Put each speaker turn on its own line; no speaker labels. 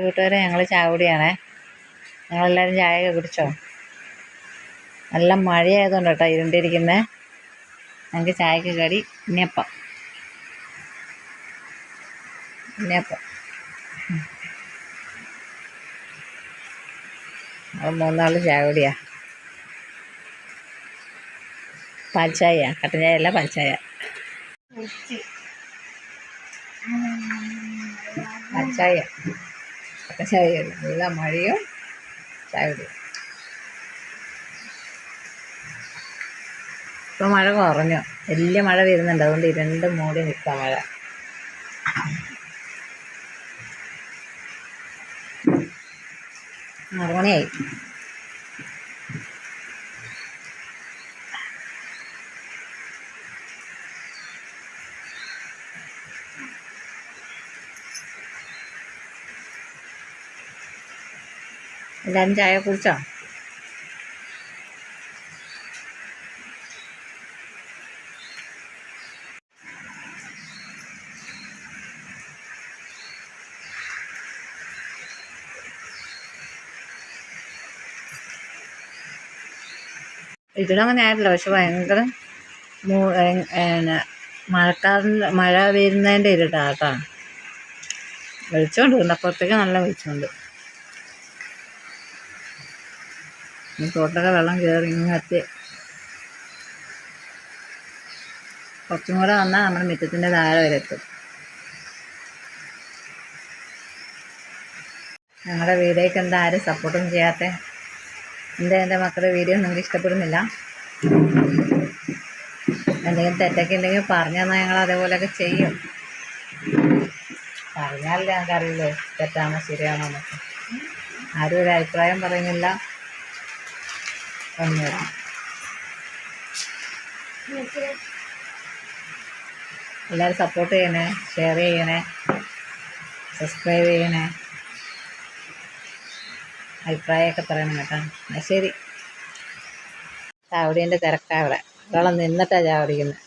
കൂട്ടുകാരെ, ഞങ്ങൾ ചായ കുടിയാണേ. ഞങ്ങളെല്ലാവരും ചായയൊക്കെ കുടിച്ചോ? നല്ല മഴയായതുകൊണ്ട് കേട്ടോ ഇരുണ്ടിരിക്കുന്നത്. ഞങ്ങൾക്ക് ചായക്ക് കടി ഉണ്ണിയപ്പം. ഞങ്ങൾ മൂന്നാളും ചായ കുടിയാ. പാൽ ചായ, കട്ടൻ ചായ അല്ല, പാൽ ചായ. ചായ കട്ടൻ ചായ. നല്ല മഴയും ചായ കുടിയും. ഇപ്പോൾ മഴ കുറഞ്ഞു, വലിയ മഴ വരുന്നുണ്ട്. അതുകൊണ്ട് ഇരുണ്ട് മൂടി നിൽക്കാം മഴ. മണിയായി. എല്ലാവരും ചായ കുടിച്ചോ? ഇതിലങ്ങനെ ആയിട്ടില്ല. പക്ഷെ ഭയങ്കര മഴ വരുന്നതിൻ്റെ ഇരുട്ടാട്ടോ. വെളിച്ചമുണ്ട്, അപ്പുറത്തേക്ക് നല്ല വെളിച്ചമുണ്ട്. തോട്ടൊക്കെ വെള്ളം കയറി ഇങ്ങെത്തി. കുറച്ചും കൂടെ വന്നാൽ നമ്മുടെ മുറ്റത്തിൻ്റെ താഴെ വരെ എത്തും. ഞങ്ങളുടെ വീഡിയോയ്ക്ക് എന്താ ആരും സപ്പോർട്ടൊന്നും ചെയ്യാത്ത? എൻ്റെ മക്കളുടെ വീഡിയോ നിങ്ങൾക്ക് ഇഷ്ടപ്പെടുന്നില്ല? എന്തെങ്കിലും തെറ്റൊക്കെ ഉണ്ടെങ്കിൽ പറഞ്ഞു തന്നാൽ ഞങ്ങൾ അതേപോലെയൊക്കെ ചെയ്യും. പറഞ്ഞാലല്ലേ ഞങ്ങൾക്കറിയില്ലേ തെറ്റാണോ ശരിയാണോ എന്നൊക്കെ. ആരും ഒരു അഭിപ്രായം പറയുന്നില്ല, ഒന്നുമില്ല. എല്ലാവരും സപ്പോർട്ട് ചെയ്യണേ, ഷെയർ ചെയ്യണേ, സബ്സ്ക്രൈബ് ചെയ്യണേ, അഭിപ്രായമൊക്കെ പറയണം കേട്ടോ. എന്നാൽ ശരി. ചാവടീൻ്റെ തിരക്കാണ് ഇവിടെ. ഒരാളെ നിന്നിട്ടാണ് ചാവടിക്കുന്നത്.